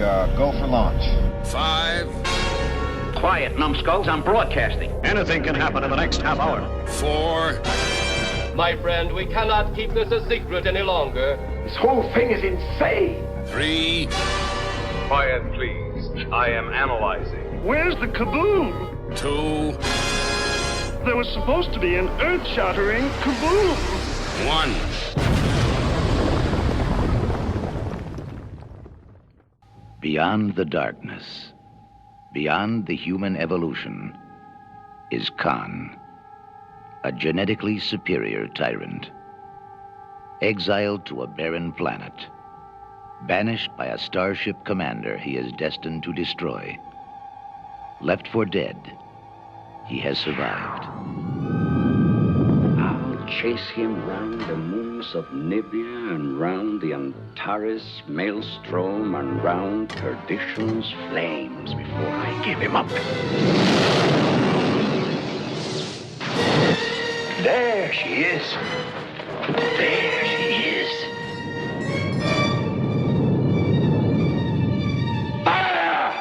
go for launch. 5. Quiet, numbskulls. I'm broadcasting. Anything can happen in the next half hour. 4. My friend, we cannot keep this a secret any longer. This whole thing is insane. 3. Quiet, please. I am analyzing. Where's the kaboom? 2. There was supposed to be an earth-shattering kaboom. 1. Beyond the darkness, beyond the human evolution, is Khan, a genetically superior tyrant. Exiled to a barren planet, banished by a starship commander he is destined to destroy. Left for dead, he has survived. I'll chase him round the moons of Nibia and round the Antares maelstrom and round perdition's flames before I give him up. There she is. There she is. Fire!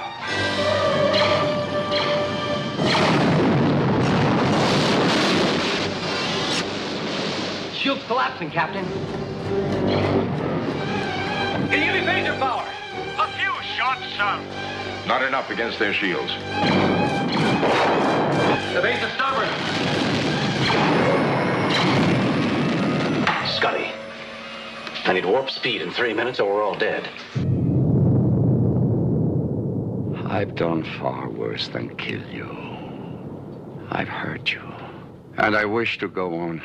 Shield's collapsing, Captain. Can you give me phaser power? A few shots, sir. Not enough against their shields. The base is stubborn. Scotty, I need warp speed in 3 minutes or we're all dead. I've done far worse than kill you. I've hurt you. And I wish to go on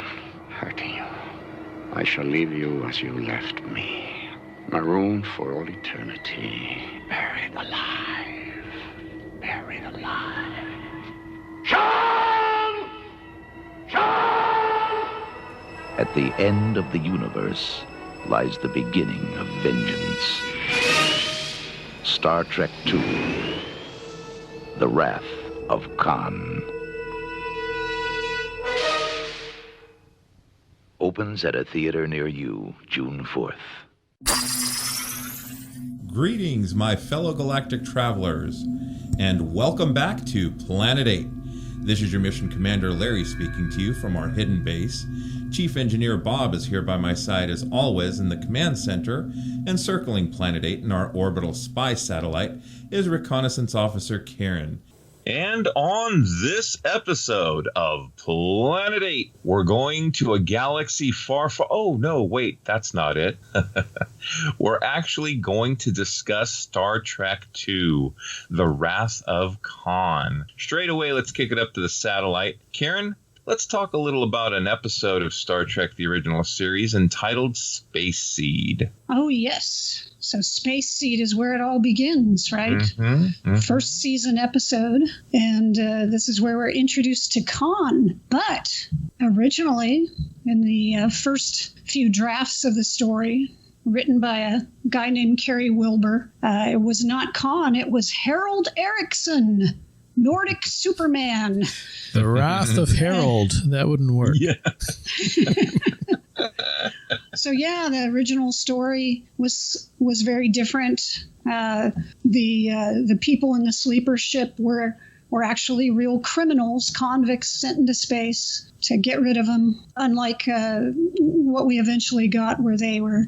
hurting you. I shall leave you as you left me. Marooned for all eternity. Buried alive. Buried alive. Sean! Sean! At the end of the universe lies the beginning of vengeance. Star Trek II, The Wrath of Khan. Opens at a theater near you, June 4th. Greetings, my fellow galactic travelers, and welcome back to Planet 8. This is your Mission Commander Larry speaking to you from our hidden base. Chief Engineer Bob is here by my side as always in the command center, and circling Planet 8 in our orbital spy satellite is Reconnaissance Officer Karen. And on this episode of Planet 8, we're going to a galaxy far, far... Oh, no, wait, that's not it. We're actually going to discuss Star Trek II, The Wrath of Khan. Straight away, let's kick it up to the satellite. Karen, let's talk a little about an episode of Star Trek, the original series, entitled Space Seed. Oh, yes. So Space Seed is where it all begins, right? Mm-hmm, mm-hmm. First season episode. And this is where we're introduced to Khan. But originally, in the first few drafts of the story, written by a guy named Kerry Wilbur, it was not Khan, it was Harold Ericson. Nordic Superman. The Wrath of Harold. That wouldn't work. Yeah. So yeah, the original story was very different. The people in the sleeper ship were actually real criminals, convicts sent into space to get rid of them. Unlike what we eventually got, where they were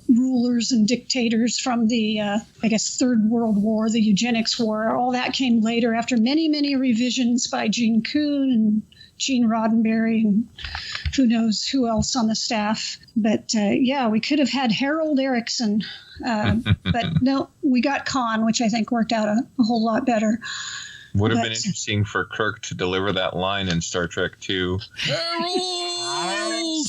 rulers and dictators from the, I guess, Third World War, the Eugenics War. All that came later after many, many revisions by Gene Kuhn and Gene Roddenberry and who knows who else on the staff. But yeah, we could have had Harold Ericson. But no, we got Khan, which I think worked out a whole lot better. Would have been interesting for Kirk to deliver that line in Star Trek II. Harold!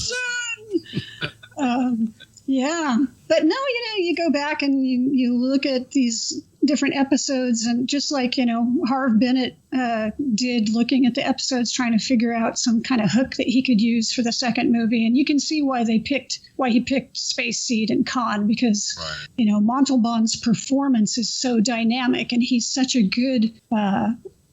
Yeah. But no, you go back and you look at these different episodes, and just like, Harve Bennett did, looking at the episodes, trying to figure out some kind of hook that he could use for the second movie. And you can see why he picked Space Seed and Khan, because, Montalban's performance is so dynamic, and he's such a good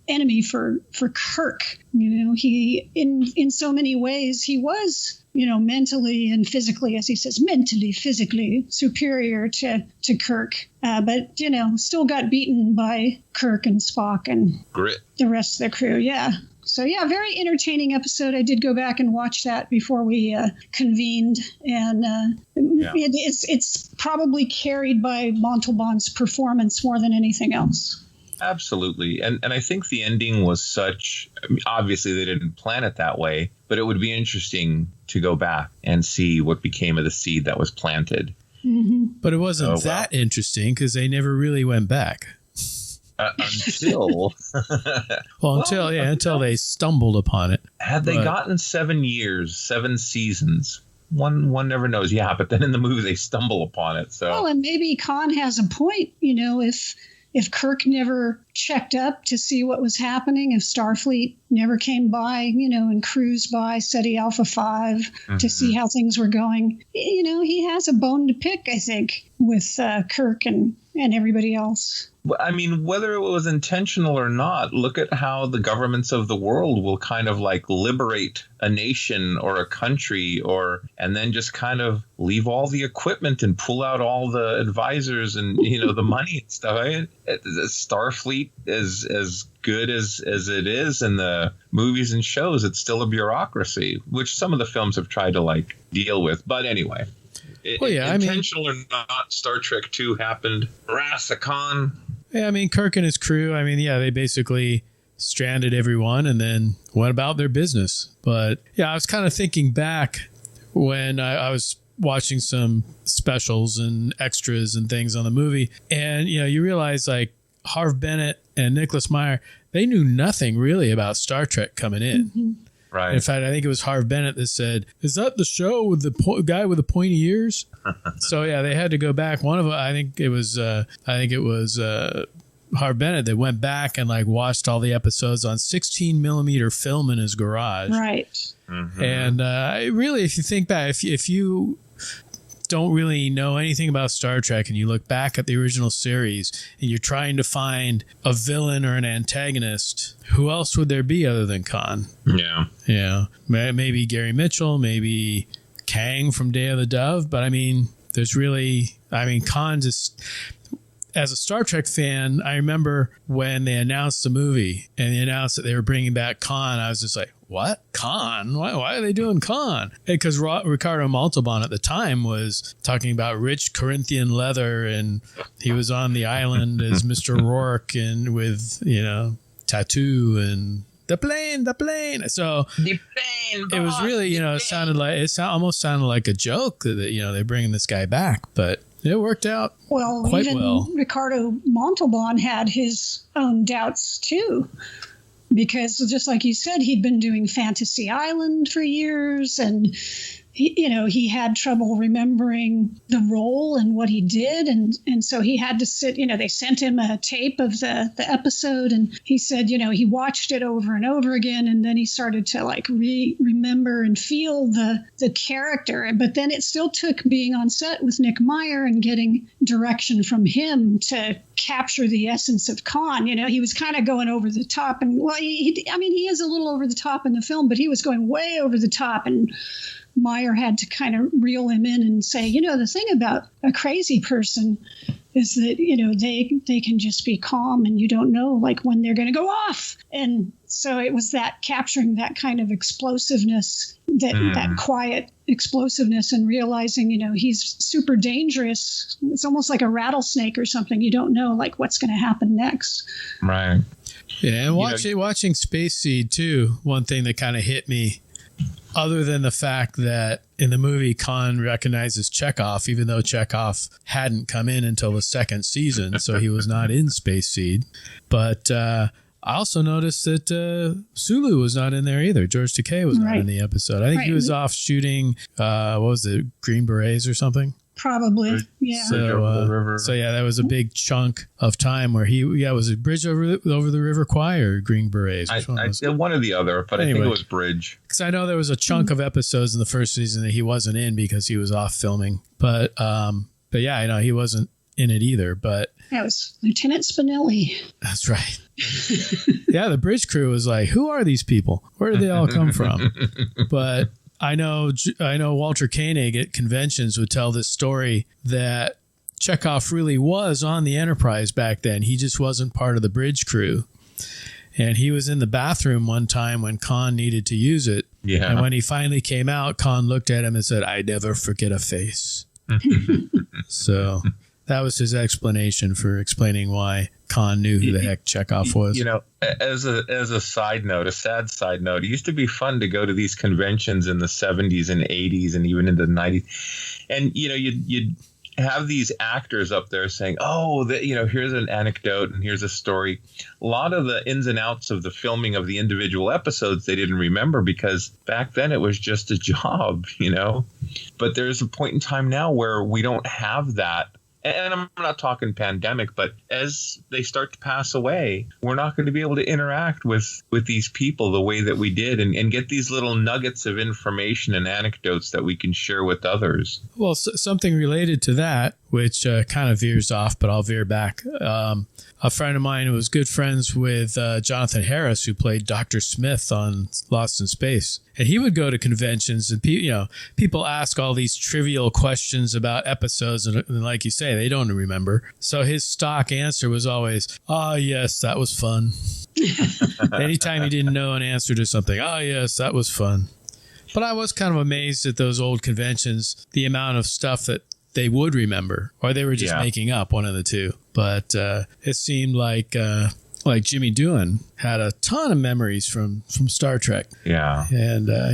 enemy for Kirk. You know, he in so many ways he was, you know, mentally and physically, as he says, mentally, physically superior to Kirk. But, you know, still got beaten by Kirk and Spock and Grit. The rest of the crew. Yeah. So, yeah, very entertaining episode. I did go back and watch that before we convened. And it's probably carried by Montalban's performance more than anything else. Absolutely. And I think the ending was such, I mean, obviously they didn't plan it that way, but it would be interesting to go back and see what became of the seed that was planted. Mm-hmm. But it wasn't that interesting because they never really went back. Until until they stumbled upon it. Had they gotten 7 years, 7 seasons, one never knows. Yeah, but then in the movie they stumble upon it. So well, and maybe Khan has a point. You know, if Kirk never checked up to see what was happening, if Starfleet never came by, you know, and cruised by SETI Alpha 5 to see how things were going, you know, he has a bone to pick, I think, with Kirk and everybody else. I mean, whether it was intentional or not, look at how the governments of the world will kind of like liberate a nation or a country and then just kind of leave all the equipment and pull out all the advisors and, you know, the money and stuff. I mean, Starfleet is as good as it is in the movies and shows. It's still a bureaucracy, which some of the films have tried to like deal with. But anyway. Intentional or not, Star Trek II happened. Wrath of Khan. Yeah, I mean, Kirk and his crew, I mean, yeah, they basically stranded everyone and then went about their business. But yeah, I was kind of thinking back when I was watching some specials and extras and things on the movie. And, you know, you realize like Harve Bennett and Nick Meyer, they knew nothing really about Star Trek coming in. Mm-hmm. Right. In fact, I think it was Harve Bennett that said, "Is that the show with the guy with the pointy ears?" So yeah, they had to go back. One of them, I think it was Harve Bennett that went back and like watched all the episodes on 16 millimeter film in his garage. Right. Mm-hmm. And really, if you think back, if you don't really know anything about Star Trek and you look back at the original series and you're trying to find a villain or an antagonist, who else would there be other than Khan? Yeah. Yeah. Maybe Gary Mitchell, maybe Kang from Day of the Dove. But I mean, Khan just, as a Star Trek fan, I remember when they announced the movie and they announced that they were bringing back Khan, I was just like, what? Khan? Why are they doing Khan? Because Ricardo Montalban at the time was talking about rich Corinthian leather, and he was on the island as Mr. Rourke and with, you know, tattoo and the plane. So the plane, it was really, you know, it almost sounded like a joke that, you know, they're bringing this guy back, but it worked out quite well. Ricardo Montalban had his own doubts too. Because just like you said, he'd been doing Fantasy Island for years, and he had trouble remembering the role and what he did, and so he had to sit. You know, they sent him a tape of the episode, and he said, you know, he watched it over and over again, and then he started to like remember and feel the character. But then it still took being on set with Nick Meyer and getting direction from him to capture the essence of Khan. You know, he was kind of going over the top, and well, he is a little over the top in the film, but he was going way over the top, and Meyer had to kind of reel him in and say, you know, the thing about a crazy person is that, you know, they can just be calm and you don't know like when they're going to go off. And so it was that capturing that kind of explosiveness, that quiet explosiveness, and realizing, you know, he's super dangerous. It's almost like a rattlesnake or something. You don't know like what's going to happen next. Right. Yeah. And watching Space Seed too, one thing that kind of hit me, other than the fact that in the movie Khan recognizes Chekhov, even though Chekhov hadn't come in until the second season, so he was not in Space Seed. But I also noticed that Sulu was not in there either. George Takei was not in the episode. I think he was off shooting, what was it, Green Berets or something? Probably, yeah. So yeah, that was a big chunk of time where was it Bridge over the River Kwai or Green Berets? One or the other, but anyway, I think it was Bridge. Because I know there was a chunk of episodes in the first season that he wasn't in because he was off filming. But yeah, I know he wasn't in it either, but that was Lieutenant Spinelli. That's right. Yeah, the bridge crew was like, who are these people? Where did they all come from? But I know Walter Koenig at conventions would tell this story that Chekhov really was on the Enterprise back then. He just wasn't part of the bridge crew. And he was in the bathroom one time when Khan needed to use it. Yeah. And when he finally came out, Khan looked at him and said, "I never forget a face." So that was his explanation for explaining why Khan knew who the heck Chekhov was. You know, as a side note, a sad side note, it used to be fun to go to these conventions in the 70s and 80s and even into the 90s. And, you know, you'd have these actors up there saying, oh, here's an anecdote and here's a story. A lot of the ins and outs of the filming of the individual episodes they didn't remember because back then it was just a job, you know. But there's a point in time now where we don't have that. And I'm not talking pandemic, but as they start to pass away, we're not going to be able to interact with these people the way that we did and get these little nuggets of information and anecdotes that we can share with others. Well, something related to that, which kind of veers off, but I'll veer back. A friend of mine who was good friends with Jonathan Harris, who played Dr. Smith on Lost in Space. And he would go to conventions and people ask all these trivial questions about episodes. And like you say, they don't remember. So his stock answer was always, "Oh, yes, that was fun." Anytime he didn't know an answer to something, "Oh, yes, that was fun." But I was kind of amazed at those old conventions, the amount of stuff that they would remember, or they were just making up, one of the two. But it seemed like Jimmy Doohan had a ton of memories from Star Trek. Yeah, and I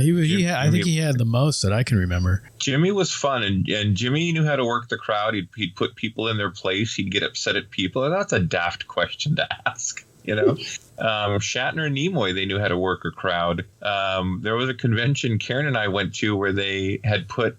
think he had the most that I can remember. Jimmy was fun, and Jimmy knew how to work the crowd. He'd put people in their place. He'd get upset at people, and that's a daft question to ask. You know, Shatner and Nimoy, they knew how to work a crowd. There was a convention Karen and I went to where they had put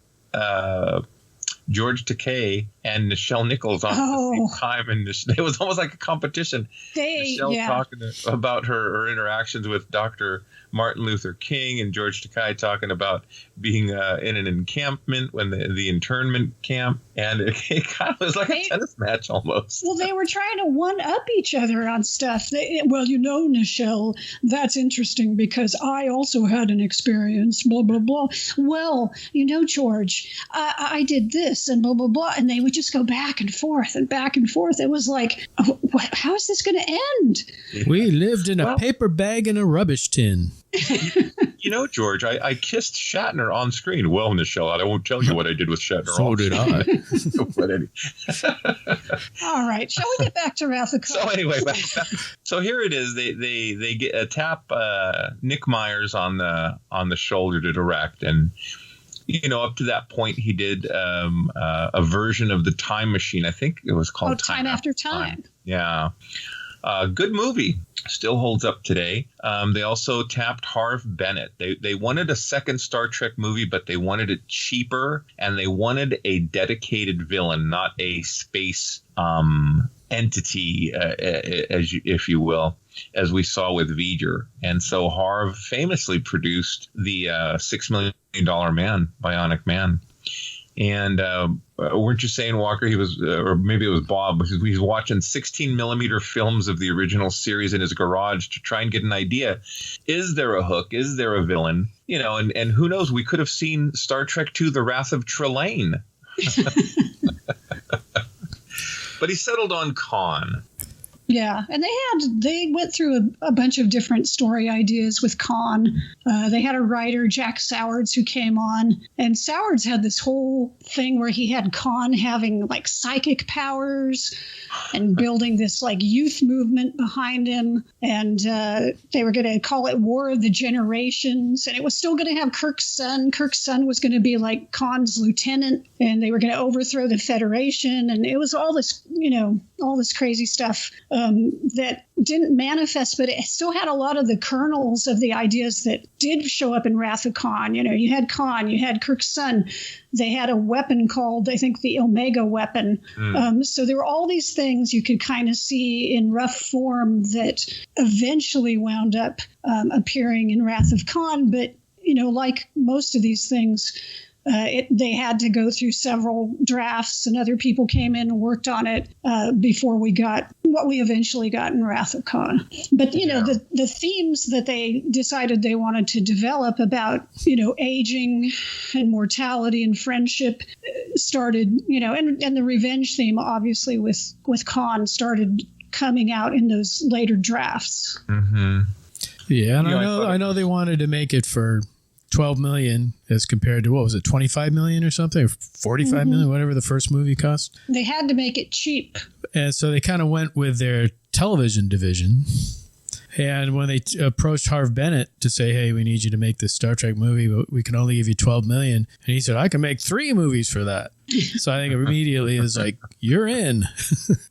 George Takei and Nichelle Nichols on at the same time, and it was almost like a competition. Nichelle talking about her interactions with Dr. Martin Luther King, and George Takei talking about being in an encampment when the internment camp, and it kind of was like a tennis match almost. Well, they were trying to one-up each other on stuff. Nichelle, that's interesting because I also had an experience, blah, blah, blah. Well, George, I did this and blah, blah, blah, and they would just go back and forth and back and forth. It was like, how is this going to end? We lived in a paper bag in a rubbish tin. George, I kissed Shatner on screen. Well, Nichelle, I won't tell you what I did with Shatner. So did I. All right, shall we get back to Wrath of Khan? So anyway, so here it is. They get tap Nick Myers on the shoulder to direct, and up to that point he did a version of The Time Machine. I think it was called Time After Time. Yeah. Good movie. Still holds up today. They also tapped Harve Bennett. They wanted a second Star Trek movie, but they wanted it cheaper, and they wanted a dedicated villain, not a space entity, if you will, as we saw with V'ger. And so Harve famously produced the $6 Million Man, Bionic Man. And weren't you saying, Walker, he was, or maybe it was Bob, he's watching 16 millimeter films of the original series in his garage to try and get an idea. Is there a hook? Is there a villain? And who knows? We could have seen Star Trek II, The Wrath of Trelane. But he settled on Khan. Yeah, and they went through a bunch of different story ideas with Khan. They had a writer, Jack Sowards, who came on, and Sowards had this whole thing where he had Khan having like psychic powers and building this like youth movement behind him, and they were going to call it War of the Generations, and it was still going to have Kirk's son. Kirk's son was going to be like Khan's lieutenant, and they were going to overthrow the Federation, and it was all this, all this crazy stuff. That didn't manifest, but it still had a lot of the kernels of the ideas that did show up in Wrath of Khan. You had Khan, you had Kirk's son. They had a weapon called, I think, the Omega weapon. So there were all these things you could kind of see in rough form that eventually wound up appearing in Wrath of Khan. But, like most of these things, They had to go through several drafts, and other people came in and worked on it before we got what we eventually got in Wrath of Khan. But, the themes that they decided they wanted to develop about, aging and mortality and friendship started, and the revenge theme, obviously, with Khan started coming out in those later drafts. Mm-hmm. Yeah, and I know they wanted to make it for $12 million as compared to, what was it, $25 million or something, or $45 million, whatever the first movie cost. They had to make it cheap. And so they kind of went with their television division. And when they approached Harve Bennett to say, hey, we need you to make this Star Trek movie, but we can only give you $12 million. And he said, I can make 3 movies for that. So I think immediately it was like, you're in.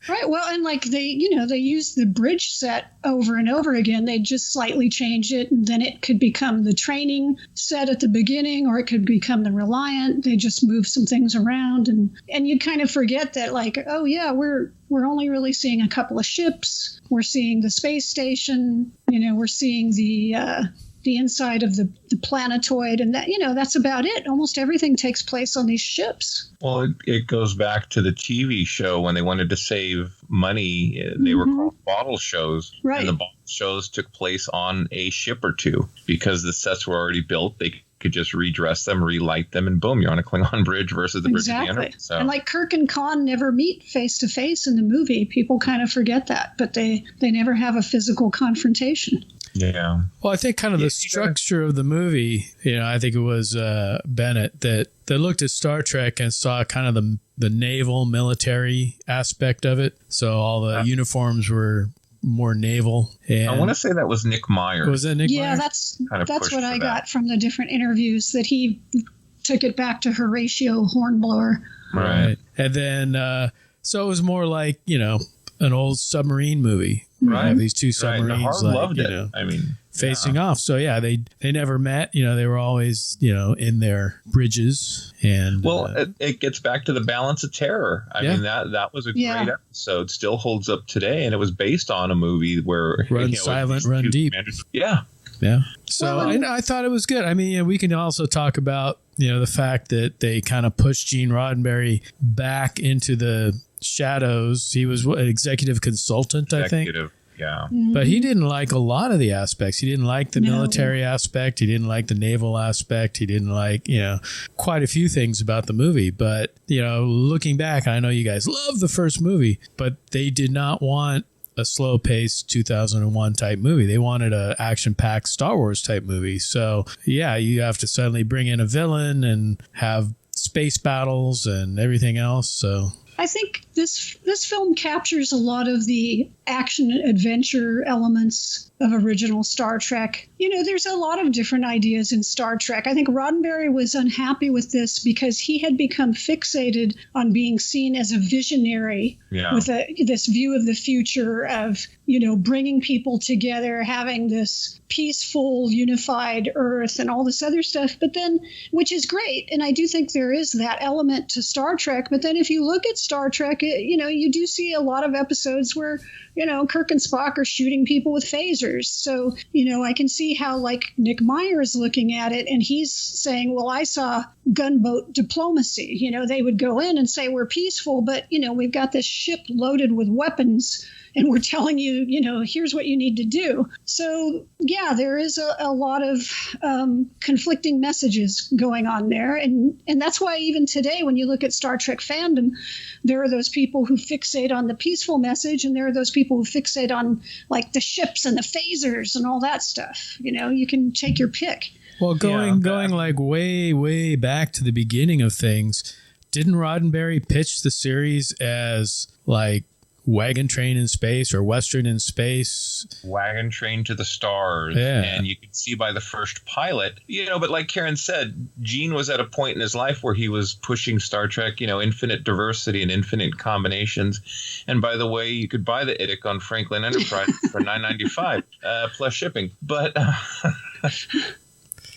Right. Well, and like they used the bridge set over and over again. They just slightly changed it, and then it could become the training set at the beginning, or it could become the Reliant. They just moved some things around, and you kind of forget that, like, oh yeah, we're only really seeing a couple of ships. We're seeing the space station. We're seeing the inside of the planetoid, and that that's about it. Almost everything takes place on these ships. Well, it goes back to the TV show when they wanted to save money. They were called bottle shows, right? And the bottle shows took place on a ship or two because the sets were already built. They could just redress them, relight them, and boom, you're on a Klingon bridge versus the bridge at the end. So. And like Kirk and Khan never meet face to face in the movie. People kind of forget that, but they never have a physical confrontation. Yeah. Well, I think kind of the structure of the movie, I think it was Bennett that looked at Star Trek and saw kind of the naval military aspect of it. So all the uniforms were more naval. And I want to say that was Nick Meyer. Was that Nick Meyer? Yeah, that's what I got from the different interviews, that he took it back to Horatio Hornblower. Right. And then, so it was more like, an old submarine movie. Right. You have these two submarines, Harve loved it. I mean, facing off. So yeah, they never met. They were always in their bridges. And it gets back to the balance of terror. I mean that was a great episode. Still holds up today, and it was based on a movie where Run Silent, Run Deep. Yeah. So I thought it was good. I mean, we can also talk about the fact that they kind of pushed Gene Roddenberry back into the shadows. He was an executive consultant, I think. Yeah. But he didn't like a lot of the aspects. He didn't like the military aspect. He didn't like the naval aspect. He didn't like, quite a few things about the movie. But, looking back, I know you guys love the first movie, but they did not want a slow-paced 2001 type movie. They wanted a action-packed Star Wars type movie. So, yeah, you have to suddenly bring in a villain and have space battles and everything else. So I think this film captures a lot of the action adventure elements of original Star Trek. There's a lot of different ideas in Star Trek. I think Roddenberry was unhappy with this because he had become fixated on being seen as a visionary with this view of the future of, bringing people together, having this peaceful, unified Earth and all this other stuff. But then, which is great. And I do think there is that element to Star Trek. But then if you look at Star Trek, you do see a lot of episodes where, Kirk and Spock are shooting people with phasers. So, I can see how, like, Nick Meyer is looking at it, and he's saying, well, I saw gunboat diplomacy. They would go in and say, we're peaceful, but, we've got this ship loaded with weapons, and we're telling you, here's what you need to do. So, yeah, there is a lot of conflicting messages going on there. And that's why even today, when you look at Star Trek fandom, there are those people who fixate on the peaceful message, and there are those people who fixate on, like, the ships and the phasers and all that stuff. You can take your pick. Well, going like way, way back to the beginning of things, didn't Roddenberry pitch the series as, like, Wagon Train in Space or Western in Space? Wagon Train to the Stars. Yeah. And you can see by the first pilot, but like Karen said, Gene was at a point in his life where he was pushing Star Trek, infinite diversity and infinite combinations. And by the way, you could buy the IDIC on Franklin Enterprise for $9.95 plus shipping. But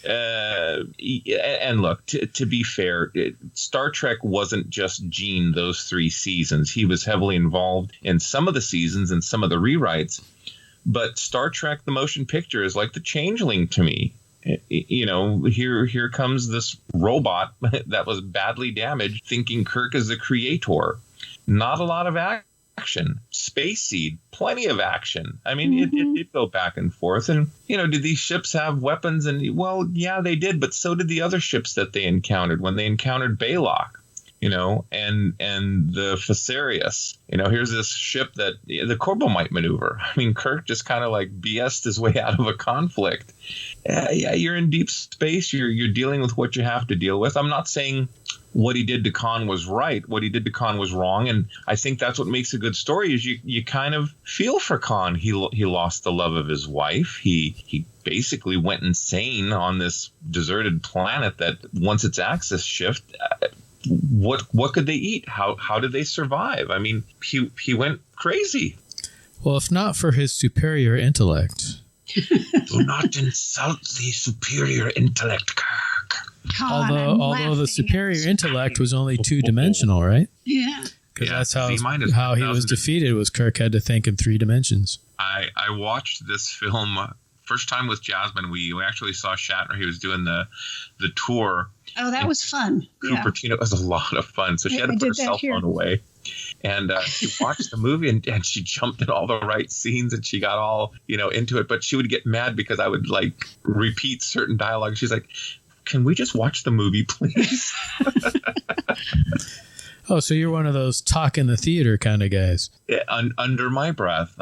and look, to be fair, Star Trek wasn't just Gene those 3 seasons. He was heavily involved in some of the seasons and some of the rewrites. But Star Trek, the motion picture, is like The Changeling to me. here comes this robot that was badly damaged, thinking Kirk is the creator. Not a lot of action. Space Seed, plenty of action. I mean, it did go back and forth. And, did these ships have weapons? And, well, yeah, they did. But so did the other ships that they encountered when they encountered Baylock, and the Facerius. Here's this ship that the Corbomite maneuver. I mean, Kirk just kind of like BS'd his way out of a conflict. Yeah, you're in deep space. You're dealing with what you have to deal with. I'm not saying what he did to Khan was right. What he did to Khan was wrong. And I think that's what makes a good story is you kind of feel for Khan. He lost the love of his wife. He basically went insane on this deserted planet that once its axis shifted, what could they eat? How did they survive? I mean, he went crazy. Well, if not for his superior intellect. Do not insult the superior intellect, Kirk. God, although the superior intellect was only two-dimensional, right? Yeah. Because that's how he was defeated, was Kirk had to think in 3 dimensions. I watched this film first time with Jasmine. We actually saw Shatner. He was doing the tour. Oh, that was fun. Cupertino. It was a lot of fun. So she had to put her cell phone away. And she watched the movie and she jumped in all the right scenes and she got all, into it. But she would get mad because I would repeat certain dialogue. She's like, can we just watch the movie, please? Oh, so you're one of those talk in the theater kind of guys. Yeah, under my breath.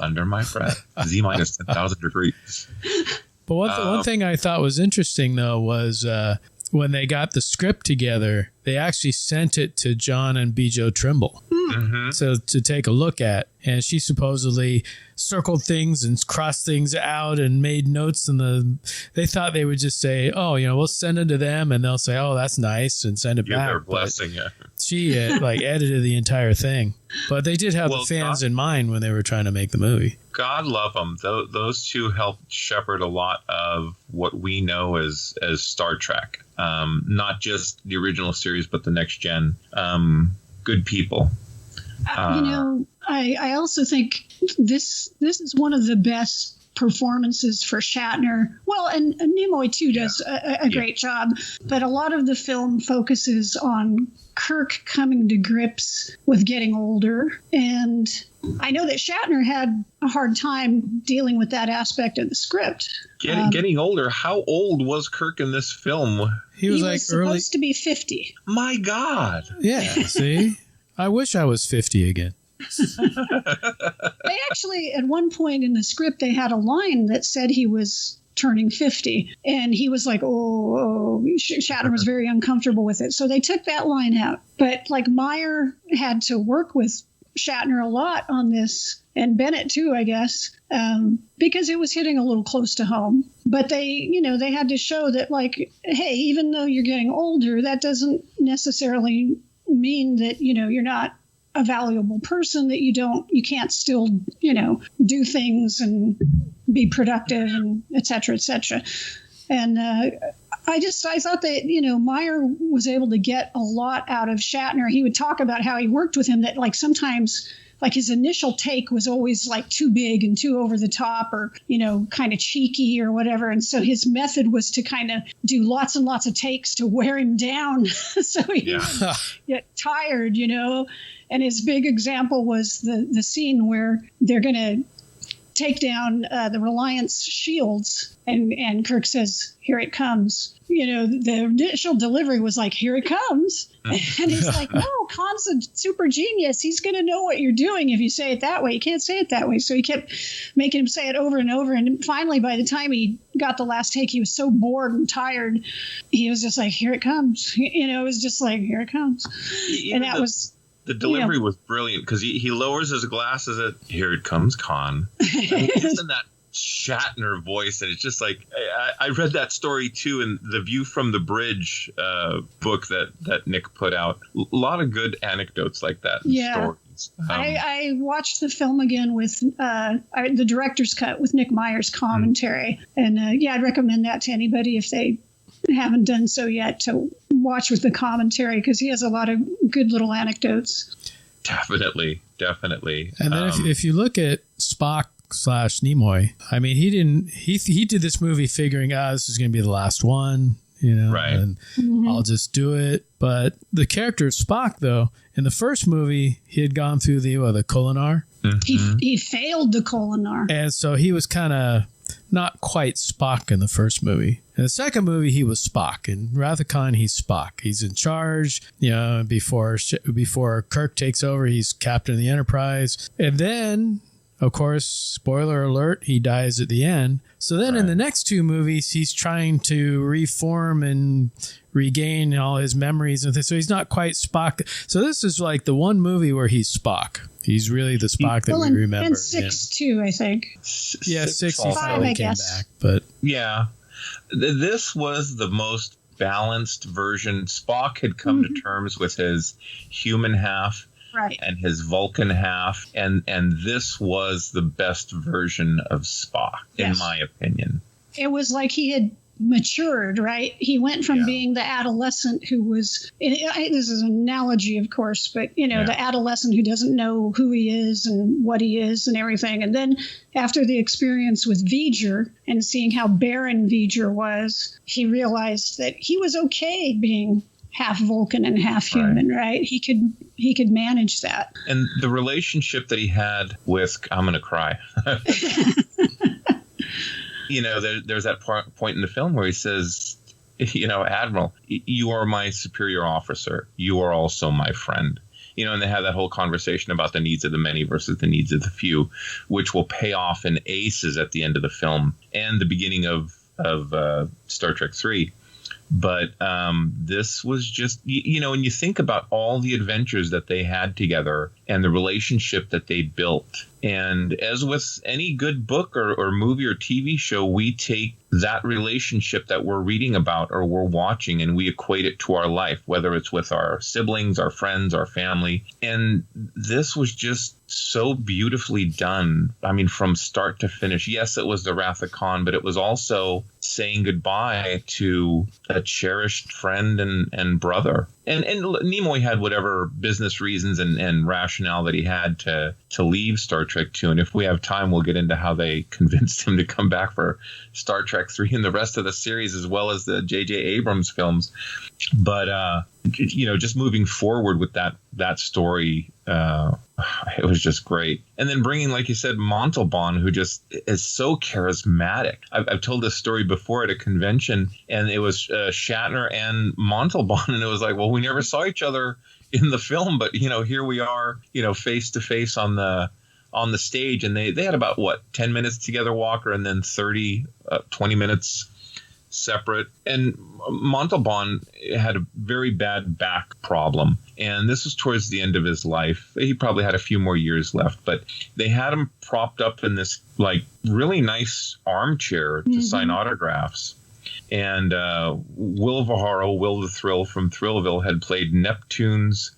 Z minus 10,000 degrees. But one thing I thought was interesting, though, was when they got the script together, they actually sent it to John and Bijo Trimble. So to take a look at, and she supposedly circled things and crossed things out and made notes, and they thought they would just say, oh, we'll send it to them, and they'll say, oh, that's nice, and send it back. Their blessing. Yeah. She edited the entire thing, but they did have the fans in mind when they were trying to make the movie. God love them. Those two helped shepherd a lot of what we know as Star Trek, not just the original series, but the next gen. Good people. I also think this is one of the best performances for Shatner. Well, and Nimoy too does a great job, but a lot of the film focuses on Kirk coming to grips with getting older. And I know that Shatner had a hard time dealing with that aspect of the script. Getting older. How old was Kirk in this film? He was supposed to be 50. My God. Yeah, see? I wish I was 50 again. They actually, at one point in the script, they had a line that said he was turning 50. And he was like, Shatner was very uncomfortable with it. So they took that line out. But Meyer had to work with Shatner a lot on this, and Bennett too, I guess, because it was hitting a little close to home. But they had to show that, hey, even though you're getting older, that doesn't necessarily mean that, you're not a valuable person, that you can't still, do things and be productive and et cetera, et cetera. And I thought that, Meyer was able to get a lot out of Shatner. He would talk about how he worked with him, that sometimes his initial take was always too big and too over the top, or, kind of cheeky or whatever. And so his method was to kind of do lots and lots of takes to wear him down so he would get tired, And his big example was the scene where they're going to take down the Reliance shields, and Kirk says, "Here it comes." The initial delivery was like, "Here it comes," and he's like, "No, Khan's a super genius. He's going to know what you're doing if you say it that way. You can't say it that way." So he kept making him say it over and over, and finally, by the time he got the last take, he was so bored and tired. He was just like, "Here it comes." It was just like, "Here it comes," and that was. The delivery was brilliant because he lowers his glasses at, "Here it comes, Khan." It's in that Shatner voice, and it's just like, I read that story too in the View from the Bridge book that Nick put out. A lot of good anecdotes like that. Yeah. Stories. I watched the film again with the director's cut with Nick Meyer's commentary, and I'd recommend that to anybody if they haven't done so yet, to watch with the commentary, because he has a lot of good little anecdotes. Definitely. And then if you look at Spock Nimoy. I mean, he did this movie figuring, this is going to be the last one, Right. And I'll just do it. But the character of Spock, though, in the first movie, he had gone through the Kolinar. Mm-hmm. He failed the Kolinar. And so he was kind of not quite Spock in the first movie. In the second movie, he was Spock. In Wrath of Khan, he's Spock. He's in charge. Before Kirk takes over, he's captain of the Enterprise. And then, of course, spoiler alert, he dies at the end. So then in the next two movies, he's trying to reform and regain all his memories. And so he's not quite Spock. So this is like the one movie where he's Spock. He's really the Spock that we remember. And 6 too, I think. Yeah, 6 he five, finally I came guess. back. But Yeah. This was the most balanced version. Spock had come to terms with his human half. Right. And his Vulcan half, and this was the best version of Spock, in my opinion. It was like he had matured, right? He went from being the adolescent who was, this is an analogy, of course, but, the adolescent who doesn't know who he is and what he is and everything. And then after the experience with V'ger and seeing how barren V'ger was, he realized that he was okay being half Vulcan and half human, right? He could manage that. And the relationship that he had with, I'm going to cry. There's that point in the film where he says, Admiral, you are my superior officer. You are also my friend. And they have that whole conversation about the needs of the many versus the needs of the few, which will pay off in aces at the end of the film and the beginning of Star Trek 3. But this was just, when you think about all the adventures that they had together and the relationship that they built. And as with any good book or movie or TV show, we take that relationship that we're reading about or we're watching and we equate it to our life, whether it's with our siblings, our friends, our family. And this was just so beautifully done. I mean, from start to finish. Yes, it was the Wrath of Khan, but it was also saying goodbye to a cherished friend and brother. And Nimoy had whatever business reasons and rationale that he had to leave Star Trek II. And if we have time, we'll get into how they convinced him to come back for Star Trek III and the rest of the series, as well as the J.J. Abrams films. But, just moving forward with that story, it was just great. And then bringing, like you said, Montalban, who just is so charismatic. I've told this story before at a convention, and it was Shatner and Montalban, and it was like, well, we never saw each other in the film, but here we are, face to face on the stage, and they had about 10 minutes together, Walker, and then 20 minutes separate. And Montalban had a very bad back problem, and this was towards the end of his life. He probably had a few more years left, but they had him propped up in this really nice armchair to sign autographs. And Will Viharo, Will the Thrill from Thrillville, had played Neptune's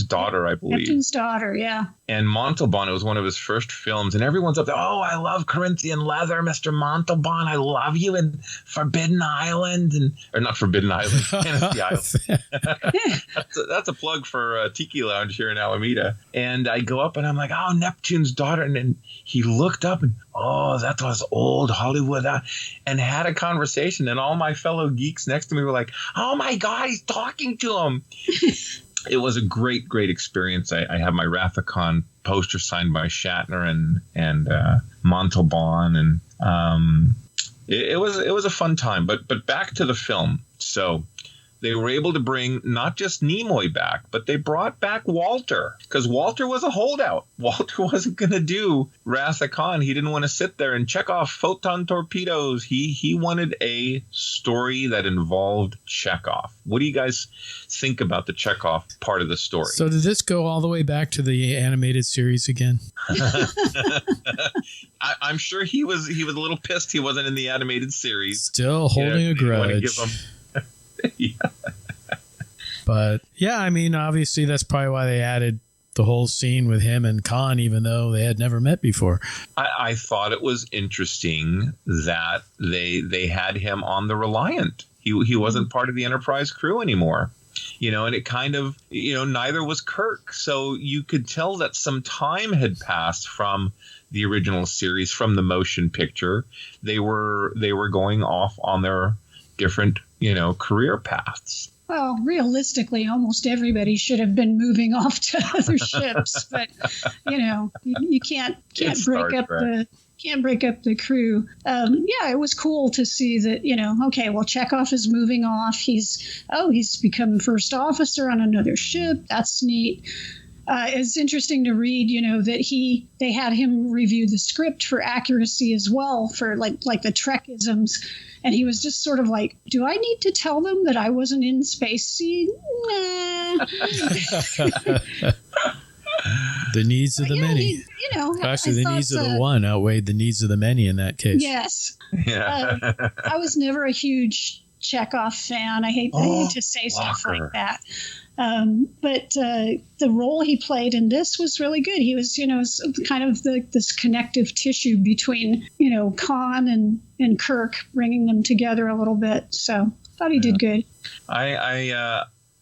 daughter, I believe. Neptune's daughter, yeah. And Montalban, it was one of his first films, and everyone's up there, oh, I love Corinthian leather, Mr. Montalban, I love you in Forbidden Island, or not Forbidden Island, Fantasy Island. That's a plug for Tiki Lounge here in Alameda. And I go up and I'm like, oh, Neptune's daughter, and then he looked up and, oh, that was old Hollywood, and had a conversation, and all my fellow geeks next to me were like, oh my God, he's talking to him. It was a great, great experience. I have my Wrath of Khan poster signed by Shatner and Montalban, and it was a fun time. But back to the film. So they were able to bring not just Nimoy back, but they brought back Walter, because Walter was a holdout. Walter wasn't going to do Wrath of Khan. He didn't want to sit there and check off photon torpedoes. He wanted a story that involved Chekhov. What do you guys think about the Chekhov part of the story? So did this go all the way back to the animated series again? I'm sure he was a little pissed he wasn't in the animated series. Still holding a grudge. Yeah. But yeah, I mean, obviously that's probably why they added the whole scene with him and Khan, even though they had never met before. I thought it was interesting that they had him on the Reliant. He wasn't part of the Enterprise crew anymore. And it kind of, neither was Kirk. So you could tell that some time had passed from the original series, from the motion picture. They were going off on their different, career paths. Well, realistically, almost everybody should have been moving off to other ships, but you can't break up the crew. It was cool to see that, okay, well, Chekhov is moving off. He's become first officer on another ship. That's neat. It's interesting to read, that they had him review the script for accuracy as well, for like the Trekisms. And he was just sort of like, do I need to tell them that I wasn't in Space Sea? Nah. The needs of the many. Actually, the needs of the one outweighed the needs of the many in that case. Yes. Yeah. I was never a huge Chekhov fan. I hate to say stuff like that. But the role he played in this was really good. He was, kind of this connective tissue between, Khan and Kirk, bringing them together a little bit. So I thought he did good.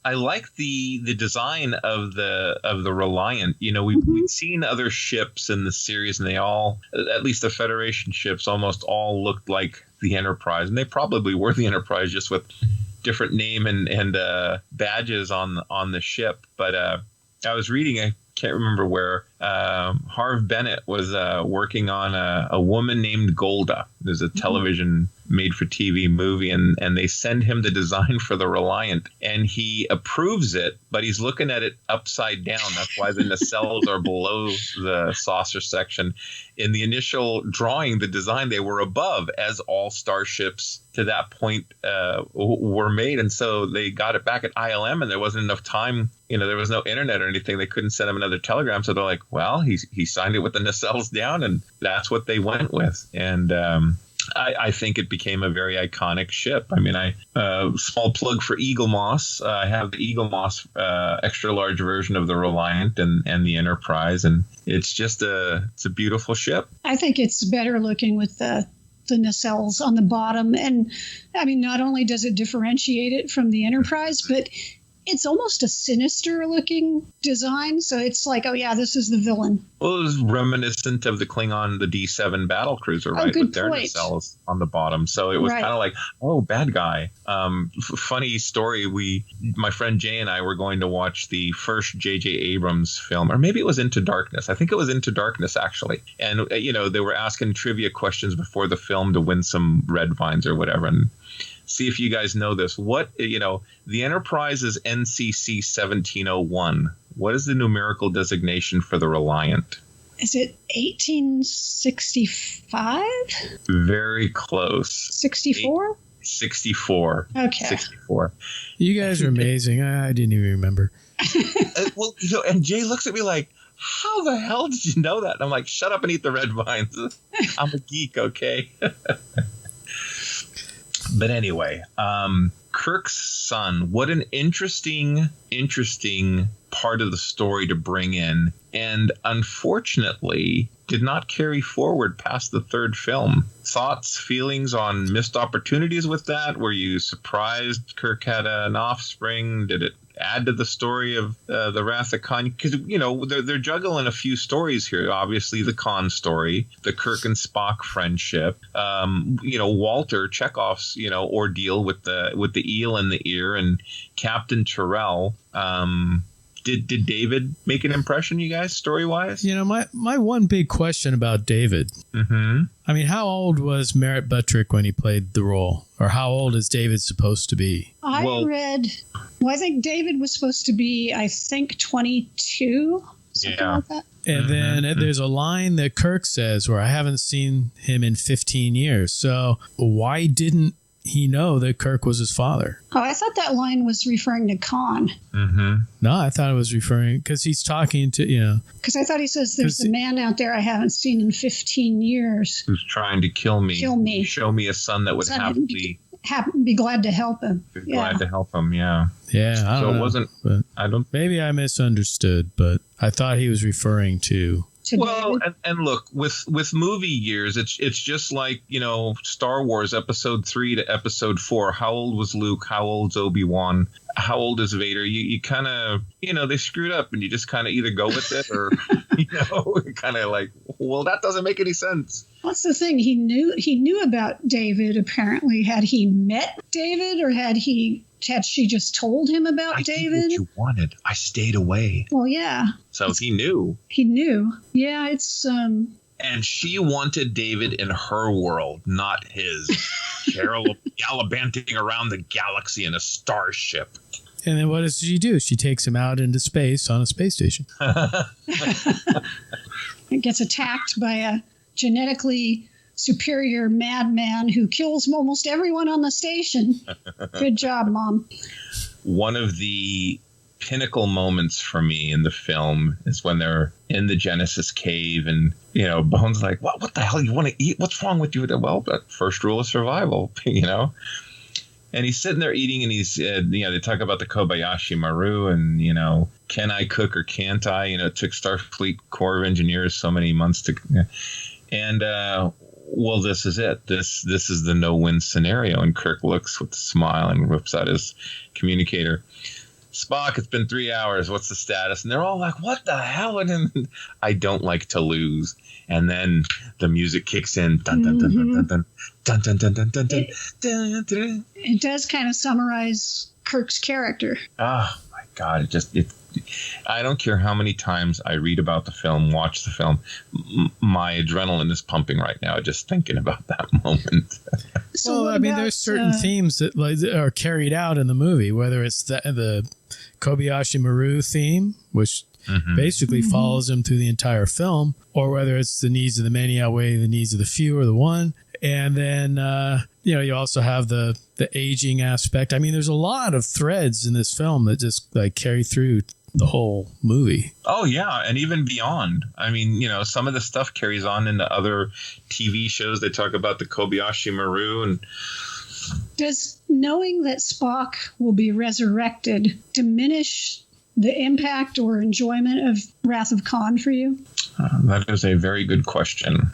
I like the design of the Reliant. We've seen other ships in the series, and they all, at least the Federation ships, almost all looked like the Enterprise, and they probably were the Enterprise, just with different name and badges on the ship. But I was reading, I can't remember where, Harve Bennett was working on a woman named Golda. There's a television made-for-TV movie, and they send him the design for the Reliant, and he approves it, but he's looking at it upside down. That's why the nacelles are below the saucer section. In the initial drawing, the design, they were above, as all starships to that point were made, and so they got it back at ILM, and there wasn't enough time. There was no internet or anything. They couldn't send him another telegram, so they're like, well, he signed it with the nacelles down, and that's what they went with. And I think it became a very iconic ship. I mean, small plug for Eagle Moss. I have the Eagle Moss extra large version of the Reliant and the Enterprise, and it's just it's a beautiful ship. I think it's better looking with the nacelles on the bottom, and I mean, not only does it differentiate it from the Enterprise, but it's almost a sinister looking design. So it's like, oh yeah, this is the villain. Well, it was reminiscent of the Klingon, the D7 battle cruiser, right? Good with their point. nacelles on the bottom. So it was kind of like, oh, bad guy. Funny story. My friend Jay and I were going to watch the first J.J. Abrams film, or maybe it was Into Darkness. I think it was Into Darkness, actually. And, they were asking trivia questions before the film to win some red vines or whatever. And see if you guys know this. What, the Enterprise is NCC 1701. What is the numerical designation for the Reliant? Is it 1865? Very close. 64? 64. Okay. 64. You guys are amazing. I didn't even remember. Well, and Jay looks at me like, how the hell did you know that? And I'm like, shut up and eat the red vines. I'm a geek, okay? But anyway, Kirk's son, what an interesting part of the story to bring in, and unfortunately did not carry forward past the third film. Thoughts, feelings on missed opportunities with that? Were you surprised Kirk had an offspring? Did it add to the story of the Wrath of Khan? Because, they're juggling a few stories here. Obviously, the Khan story, the Kirk and Spock friendship, Walter Chekhov's, ordeal with the eel in the ear, and Captain Terrell. Did David make an impression, you guys, story-wise? My one big question about David. Mm-hmm. I mean, how old was Merritt Buttrick when he played the role? Or how old is David supposed to be? I think David was supposed to be, 22, something like that. And then there's a line that Kirk says where I haven't seen him in 15 years. So why didn't he know that Kirk was his father? Oh, I thought that line was referring to Khan. Mm-hmm. No, I thought it was referring, because he's talking to, Because I thought he says there's a man out there I haven't seen in 15 years. Who's trying to kill me. Show me a son that would be glad to help him. Glad to help him, yeah. Yeah, I don't know. It wasn't, maybe I misunderstood, but I thought he was referring to to David. And look, with movie years, it's just like, Star Wars Episode 3 to Episode 4. How old was Luke? How old's Obi-Wan? How old is Vader? You kind of, they screwed up, and you just kind of either go with it or, kind of like, well, that doesn't make any sense. What's the thing? He knew about David, apparently. Had he met David, or had she just told him about David? I did what you wanted. I stayed away. Well, yeah. So he knew. He knew. Yeah, it's... And she wanted David in her world, not his. Gallivanting around the galaxy in a starship. And then what does she do? She takes him out into space on a space station. It gets attacked by a genetically superior madman who kills almost everyone on the station. Good job, Mom. One of the pinnacle moments for me in the film is when they're in the Genesis cave, and Bones like, what the hell you want to eat? What's wrong with you? Well, first rule of survival, And he's sitting there eating, and he's, they talk about the Kobayashi Maru, and, can I cook or can't I? It took Starfleet Corps of Engineers so many months to, and, well, this is it. This is the no-win scenario. And Kirk looks with a smile and whips out his communicator. Spock, it's been 3 hours. What's the status? And they're all like, what the hell? And I don't like to lose. And then the music kicks in. Dun, dun, dun, dun, dun, dun, dun, dun, dun, dun, dun, dun, dun, dun. It does kind of summarize Kirk's character. Oh, my God. I don't care how many times I read about the film, watch the film. My adrenaline is pumping right now just thinking about that moment. So there's certain themes that are carried out in the movie, whether it's the Kobayashi Maru theme, which basically follows him through the entire film, or whether it's the needs of the many outweigh the needs of the few or the one. And then, you also have the aging aspect. I mean, there's a lot of threads in this film that just carry through the whole movie. Oh, yeah. And even beyond. I mean, some of the stuff carries on into other TV shows. They talk about the Kobayashi Maru. And does knowing that Spock will be resurrected diminish the impact or enjoyment of Wrath of Khan for you? That is a very good question.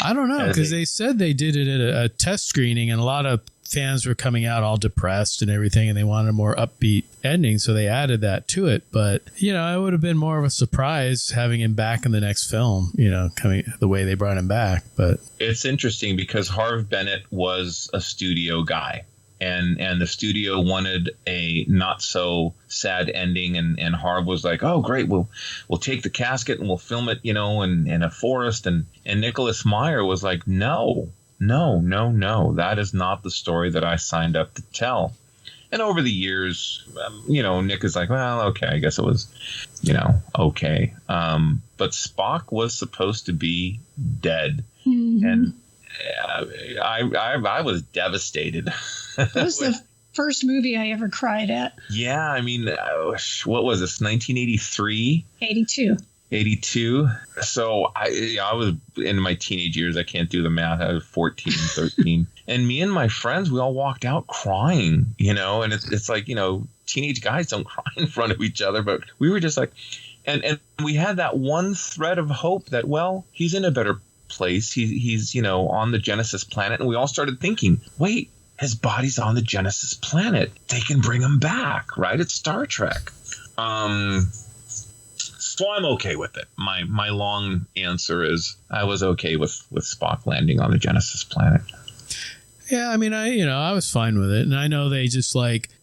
I don't know, because they said they did it at a test screening, and a lot of fans were coming out all depressed and everything, and they wanted a more upbeat ending, so they added that to it. But, it would have been more of a surprise having him back in the next film, coming the way they brought him back. But it's interesting because Harve Bennett was a studio guy. And the studio wanted a not so sad ending, and Harve was like, "Oh, great, we'll take the casket and we'll film it, in a forest." And Nicholas Meyer was like, "No, that is not the story that I signed up to tell." And over the years, Nick is like, "Well, okay, I guess it was, okay." But Spock was supposed to be dead, and I was devastated. That was the first movie I ever cried at. Yeah, I mean, what was this, 1983? 82. So I was in my teenage years. I can't do the math. I was 14, 13. And me and my friends, we all walked out crying, and it's like, teenage guys don't cry in front of each other. But we were just like, and we had that one thread of hope that, well, he's in a better place. He's on the Genesis planet. And we all started thinking, wait, his body's on the Genesis planet. They can bring him back, right? It's Star Trek. So I'm okay with it. My long answer is I was okay with Spock landing on the Genesis planet. Yeah, I mean, I was fine with it. And I know they just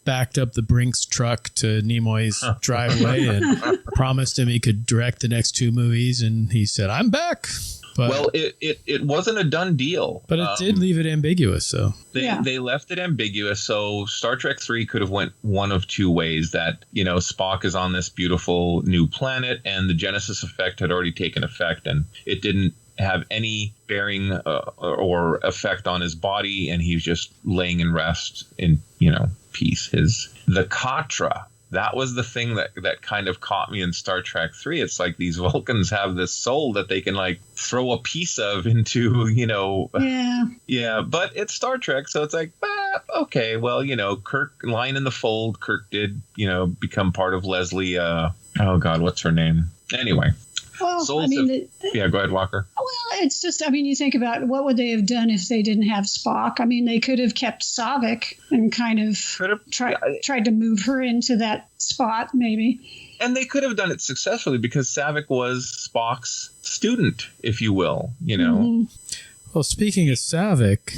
backed up the Brinks truck to Nimoy's driveway and promised him he could direct the next 2 movies. And he said, "I'm back." But, well, it wasn't a done deal. But it did leave it ambiguous, so. They left it ambiguous, so Star Trek 3 could have went one of 2 ways. That, Spock is on this beautiful new planet, and the Genesis effect had already taken effect, and it didn't have any bearing or effect on his body, and he's just laying in rest in, peace. The Katra. That was the thing that kind of caught me in Star Trek 3. It's like these Vulcans have this soul that they can throw a piece of into, Yeah. Yeah, but it's Star Trek, so it's like, okay, well, Kirk, line in the fold. Kirk did, become part of Leslie. Oh God, what's her name? Anyway, Well, Souls I mean, yeah, go ahead, Walker. Well, it's just, I mean, you think about what would they have done if they didn't have Spock? I mean, they could have kept Saavik and kind of tried to move her into that spot, maybe. And they could have done it successfully because Saavik was Spock's student, if you will, you know. Mm-hmm. Well, speaking of Saavik,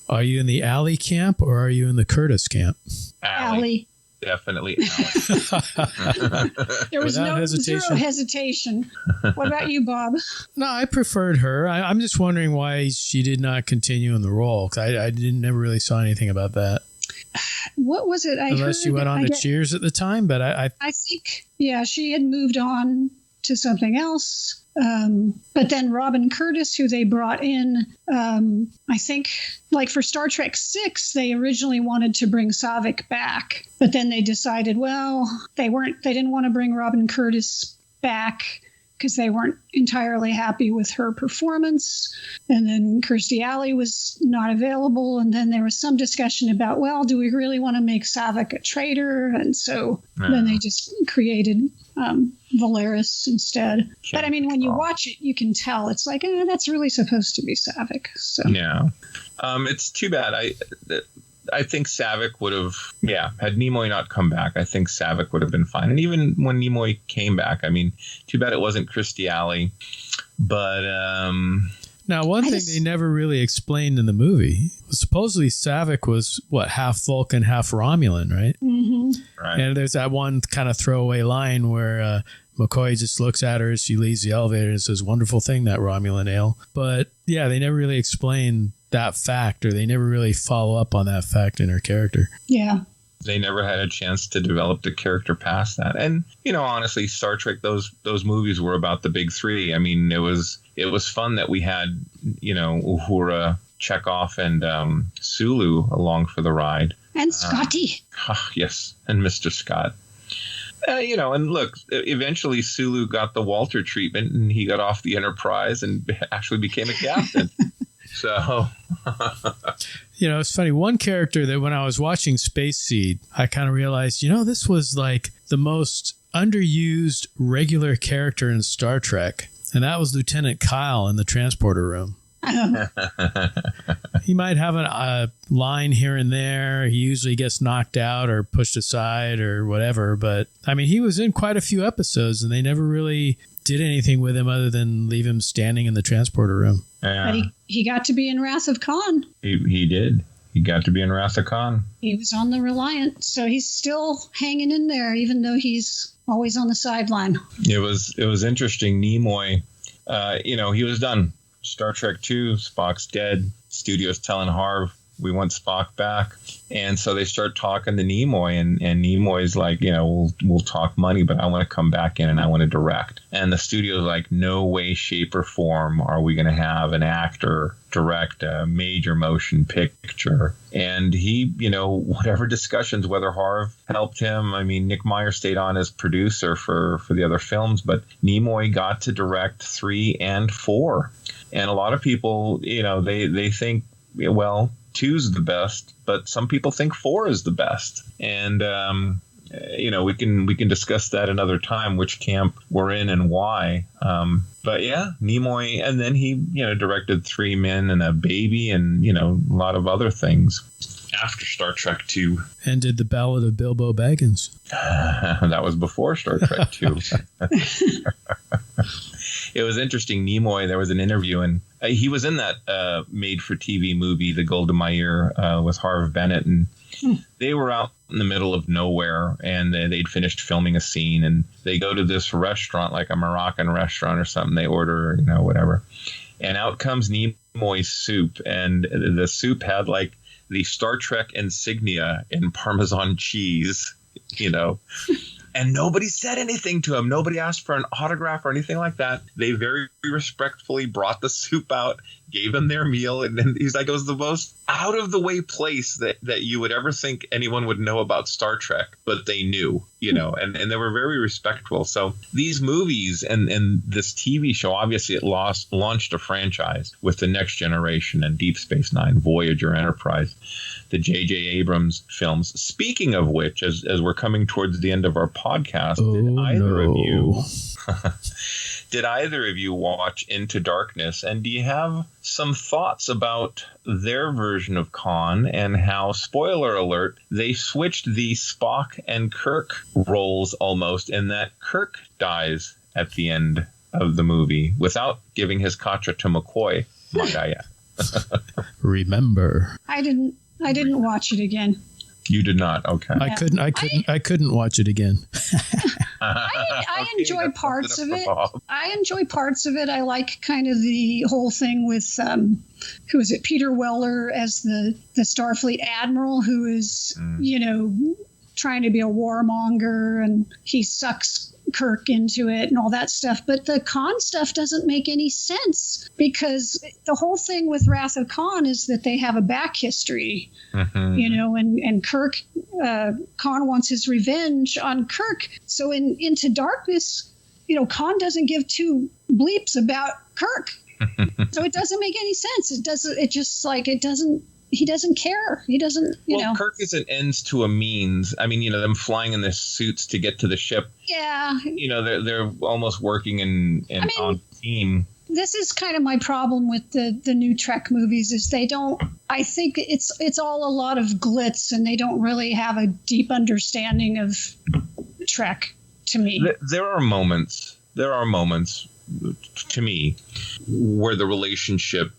are you in the Alley camp or are you in the Curtis camp? Alley. Definitely Alley. There was zero hesitation. What about you, Bob? No, I preferred her. I'm just wondering why she did not continue in the role, because I never really saw anything about that. What was it? Unless she went on to Cheers at the time, but I think, yeah, she had moved on to something else. But then Robin Curtis, who they brought in, I think, like for Star Trek VI, they originally wanted to bring Saavik back, but then they decided, well, they didn't want to bring Robin Curtis back because they weren't entirely happy with her performance. And then Kirstie Alley was not available. And then there was some discussion about, well, do we really want to make Saavik a traitor? And so then they just created Valeris instead. But I mean, when you watch it, you can tell it's like, that's really supposed to be Saavik. So yeah, it's too bad. I think Saavik would have, had Nimoy not come back, I think Saavik would have been fine. And even when Nimoy came back, I mean, too bad it wasn't Kirstie Alley. But now, one thing they never really explained in the movie was supposedly Saavik was half Vulcan, half Romulan, right? Mm-hmm. Right. And there's that one kind of throwaway line where McCoy just looks at her as she leaves the elevator and says, "Wonderful thing, that Romulan ale." But yeah, they never really explained that fact, or they never really follow up on that fact in her character. Yeah. They never had a chance to develop the character past that. And, you know, honestly, Star Trek, those movies were about the big three. I mean, it was fun that we had, you know, Uhura, Chekhov, and Sulu along for the ride. And Scotty. Yes, and Mr. Scott. You know, and look, eventually Sulu got the Walter treatment, and he got off the Enterprise and actually became a captain. So, you know, it's funny. One character that when I was watching Space Seed, I kind of realized, you know, this was like the most underused regular character in Star Trek. And that was Lieutenant Kyle in the transporter room. He might have a line here and there. He usually gets knocked out or pushed aside or whatever. But I mean, he was in quite a few episodes and they never really did anything with him other than leave him standing in the transporter room. But he got to be in Wrath of Khan. He did. He got to be in Wrath of Khan. He was on the Reliant, so he's still hanging in there, even though he's always on the sideline. It was interesting. Nimoy, you know, he was done. Star Trek II, Spock's dead. Studio's telling Harve, we want Spock back. And so they start talking to Nimoy, and Nimoy's like, you know, we'll talk money, but I want to come back in and I want to direct. And the studio's like, no way, shape, or form are we going to have an actor direct a major motion picture. And he, you know, whatever discussions, whether Harve helped him, I mean, Nick Meyer stayed on as producer for the other films, but Nimoy got to direct 3 and 4. And a lot of people, you know, they think, well, 2's the best, but some people think 4 is the best. And, you know, we can discuss that another time, which camp we're in and why. But yeah, Nimoy, and then he, you know, directed 3 Men and a Baby and, you know, a lot of other things after Star Trek II. And did the Ballad of Bilbo Baggins. That was before Star Trek II. It was interesting. Nimoy, there was an interview, and he was in that made-for-TV movie, The Golda Meir, with Harve Bennett, and they were out in the middle of nowhere, and they'd finished filming a scene, and they go to this restaurant, like a Moroccan restaurant or something. They order, you know, whatever, and out comes Nimoy's soup, and the soup had like the Star Trek insignia in Parmesan cheese, you know. And nobody said anything to him. Nobody asked for an autograph or anything like that. They very respectfully brought the soup out, gave him their meal, and then he's like, it was the most out-of-the-way place that you would ever think anyone would know about Star Trek, but they knew, you know, and they were very respectful. So these movies and this TV show, obviously it launched a franchise with The Next Generation and Deep Space Nine, Voyager, Enterprise, the J.J. Abrams films. Speaking of which, as we're coming towards the end of our podcast, did either of you Did either of you watch Into Darkness? And do you have some thoughts about their version of Khan and how, spoiler alert, they switched the Spock and Kirk roles almost, in that Kirk dies at the end of the movie without giving his Katra to McCoy? Might I add. Remember. I didn't watch it again. You did not. Okay. I couldn't watch it again. I enjoy parts of it. I enjoy parts of it. I like kind of the whole thing with who is it? Peter Weller as the Starfleet admiral, who is trying to be a warmonger, and he sucks Kirk into it and all that stuff. But the Khan stuff doesn't make any sense, because the whole thing with Wrath of Khan is that they have a back history, and Kirk, Khan wants his revenge on Kirk. So Into Darkness, Khan doesn't give two bleeps about Kirk. So it doesn't make any sense. He doesn't care. He doesn't, Well, Kirk is an ends to a means. I mean, them flying in their suits to get to the ship. Yeah. They're almost working on team. This is kind of my problem with the new Trek movies, is they don't, I think it's all a lot of glitz, and they don't really have a deep understanding of Trek, to me. There are moments to me where the relationship,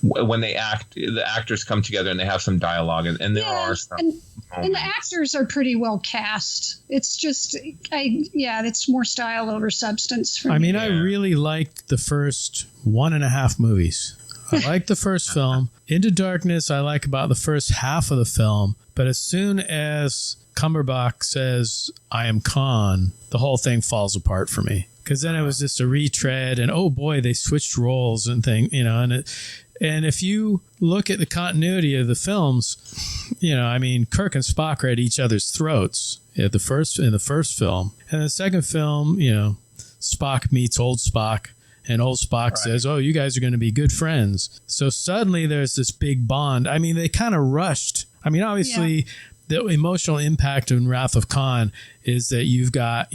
when they act, the actors come together and they have some dialogue, and there are some. And the actors are pretty well cast. It's just, it's more style over substance for me. I really liked the first 1.5 movies. I liked the first film. Into Darkness, I like about the first half of the film. But as soon as Cumberbatch says, "I am Khan," the whole thing falls apart for me. Because then it was just a retread, and oh boy, they switched roles and and if you look at the continuity of the films, Kirk and Spock are at each other's throats in the first film. And the second film, Spock meets old Spock, and old Spock says, "Oh, you guys are going to be good friends." So suddenly there's this big bond. They kind of rushed. Obviously, the emotional impact in Wrath of Khan is that you've got,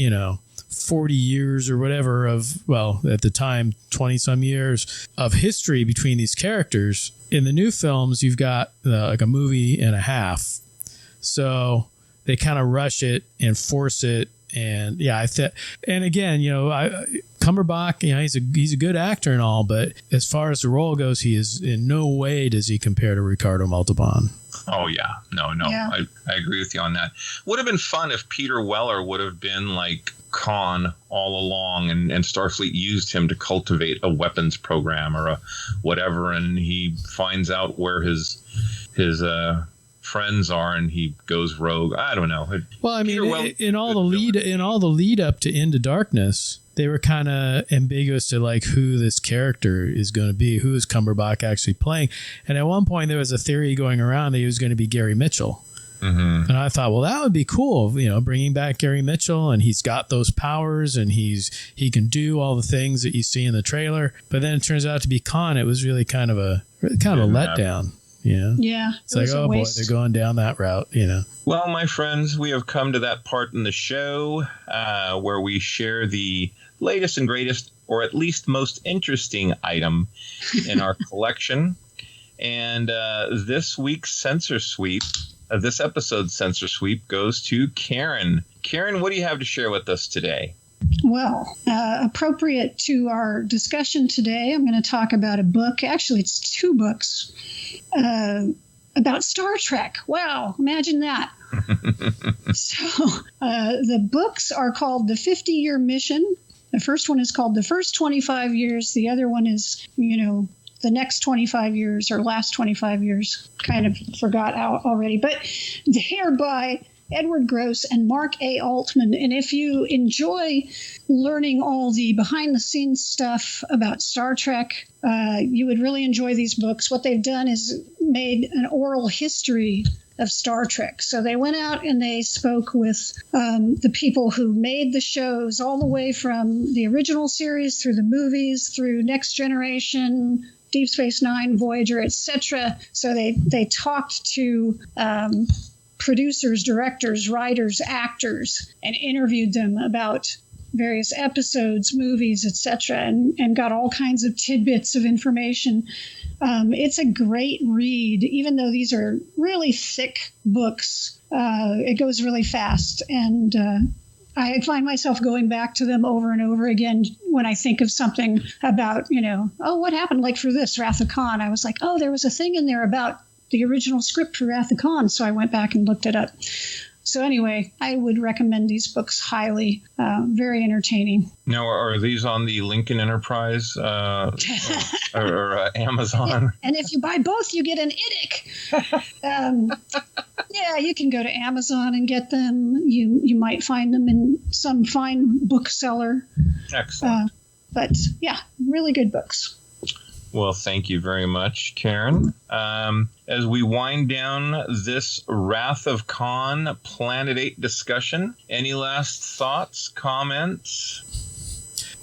40 years or whatever of, well, at the time, 20 some years of history between these characters. In the new films, you've got like a movie and a half. So they kind of rush it and force it. And and again, Cumberbatch, he's a good actor and all, but as far as the role goes, he is in no way does he compare to Ricardo Montalban. Oh yeah, no, yeah. I agree with you on that. Would have been fun if Peter Weller would have been like Khan all along, and Starfleet used him to cultivate a weapons program or a whatever, and he finds out where his friends are, and he goes rogue. I don't know. Well, in all the lead up to Into Darkness, they were kind of ambiguous to like who this character is going to be, who is Cumberbatch actually playing. And at one point there was a theory going around that he was going to be Gary Mitchell. Mm-hmm. And I thought, well, that would be cool, bringing back Gary Mitchell, and he's got those powers, and he can do all the things that you see in the trailer. But then it turns out to be Khan. It was really kind of a letdown. Yeah. It's like, oh boy, they're going down that route, Well, my friends, we have come to that part in the show where we share the latest and greatest, or at least most interesting item in our collection. And this week's Censor Sweep, this episode's Censor Sweep, goes to Karen. Karen, what do you have to share with us today? Well, appropriate to our discussion today, I'm going to talk about a book. Actually, it's 2 books about Star Trek. Wow, imagine that. So the books are called The 50-Year Mission. The first one is called The First 25 Years. The other one is, the next 25 years or last 25 years. Kind of forgot already. But they are by Edward Gross and Mark A. Altman. And if you enjoy learning all the behind-the-scenes stuff about Star Trek, you would really enjoy these books. What they've done is made an oral history of Star Trek. So they went out and they spoke with the people who made the shows, all the way from the original series through the movies, through Next Generation, Deep Space Nine, Voyager, etc. So they talked to producers, directors, writers, actors, and interviewed them about various episodes, movies, etc., and got all kinds of tidbits of information. It's a great read, even though these are really thick books. It goes really fast, and I find myself going back to them over and over again when I think of something about, what happened? Like for this, Wrath of Khan, I was like, oh, there was a thing in there about the original script for Wrath of Khan, so I went back and looked it up. So anyway, I would recommend these books highly. Very entertaining. Now, are these on the Lincoln Enterprise or Amazon? And if you buy both, you get an IDIC. Yeah, you can go to Amazon and get them. You might find them in some fine bookseller. Excellent. But yeah, really good books. Well, thank you very much, Karen. As we wind down this Wrath of Khan Planet 8 discussion, any last thoughts, comments?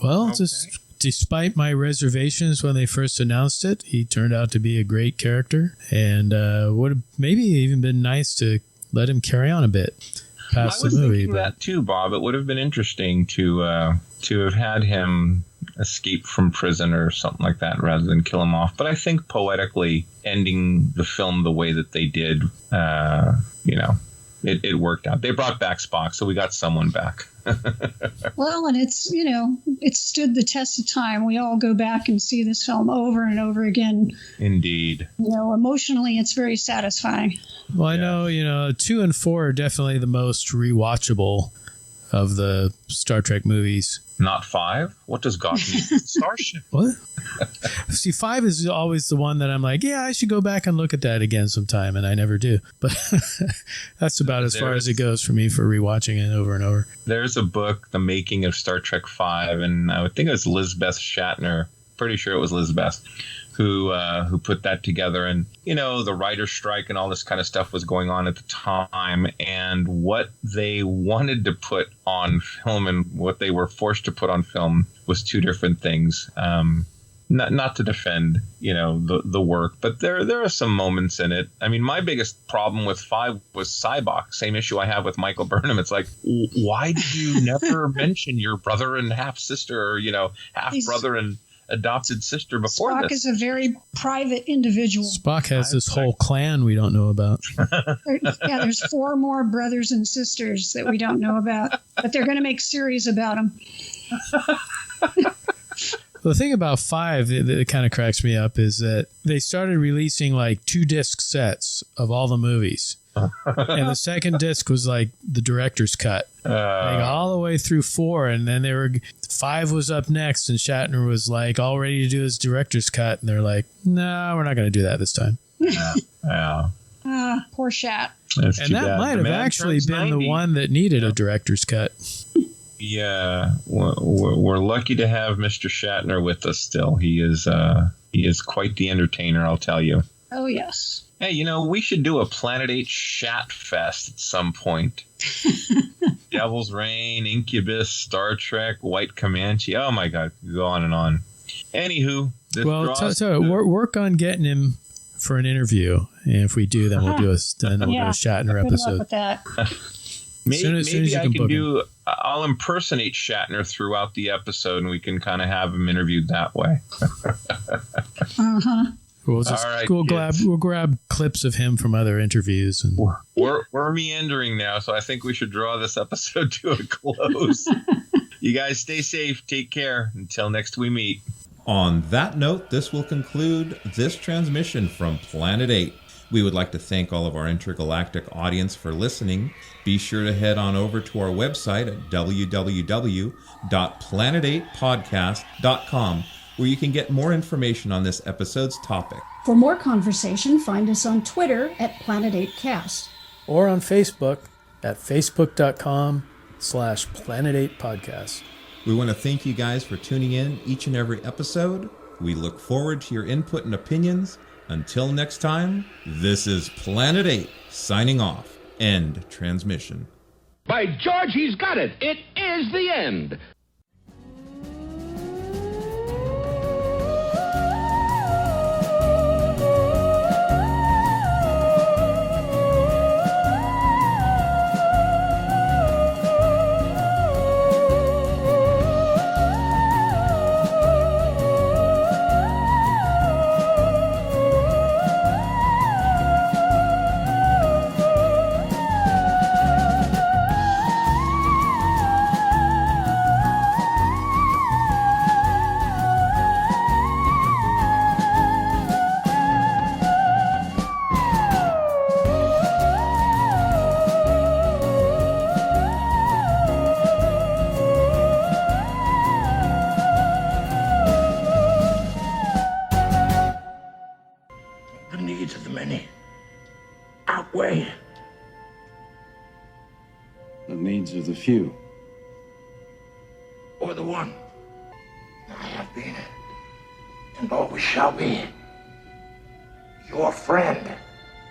Well, just despite my reservations when they first announced it, he turned out to be a great character, and would have maybe even been nice to let him carry on a bit past the movie. I was thinking that too, Bob. It would have been interesting to have had him escape from prison or something like that rather than kill him off. But I think poetically ending the film the way that they did, it worked out. They brought back Spock, so we got someone back. Well, and it's stood the test of time. We all go back and see this film over and over again. Indeed. Emotionally, it's very satisfying. Well, I know, 2 and 4 are definitely the most rewatchable of the Star Trek movies. Not 5? What does God need? Starship. What? See, 5 is always the one that I'm like, yeah, I should go back and look at that again sometime, and I never do. But that's about as far as it goes for me for rewatching it over and over. There's a book, The Making of Star Trek 5, and I would think it was Lisbeth Shatner. Pretty sure it was Lisbeth who put that together. And, the writer's strike and all this kind of stuff was going on at the time. And what they wanted to put on film and what they were forced to put on film was two different things. Not to defend, the work, but there are some moments in it. I mean, my biggest problem with 5 was Cybok. Same issue I have with Michael Burnham. It's like, why did you never mention your brother and half sister, or, half brother and adopted sister before Spock this? is a very private individual. Spock has this whole clan we don't know about. There's 4 more brothers and sisters that we don't know about, but they're going to make series about them. The thing about 5 that kind of cracks me up is that they started releasing like 2-disc sets of all the movies. And the second disc was like the director's cut, all the way through 4, and then 5 was up next, and Shatner was like all ready to do his director's cut, and they're like, "No, we're not going to do that this time." Poor Shat. And that might have actually been 90. The one that needed a director's cut. Yeah, we're lucky to have Mr. Shatner with us still. He is quite the entertainer, I'll tell you. Oh, yes. Hey, we should do a Planet 8 Shat Fest at some point. Devil's Reign, Incubus, Star Trek, White Comanche. Oh, my God. Go on and on. Anywho. Work on getting him for an interview. And if we do, then we'll do a Shatner episode. With that. Maybe I can do. I'll impersonate Shatner throughout the episode, and we can kind of have him interviewed that way. We'll grab clips of him from other interviews. And we're meandering now, so I think we should draw this episode to a close. You guys stay safe. Take care. Until next we meet. On that note, this will conclude this transmission from Planet 8. We would like to thank all of our intergalactic audience for listening. Be sure to head on over to our website at www.planet8podcast.com, where you can get more information on this episode's topic. For more conversation, find us on Twitter at Planet8Cast. Or on Facebook at facebook.com/Planet8Podcast. We want to thank you guys for tuning in each and every episode. We look forward to your input and opinions. Until next time, this is Planet 8 signing off. End transmission. By George, he's got it. It is the end. way. The needs of the few. Or the one. I have been, and always shall be, your friend.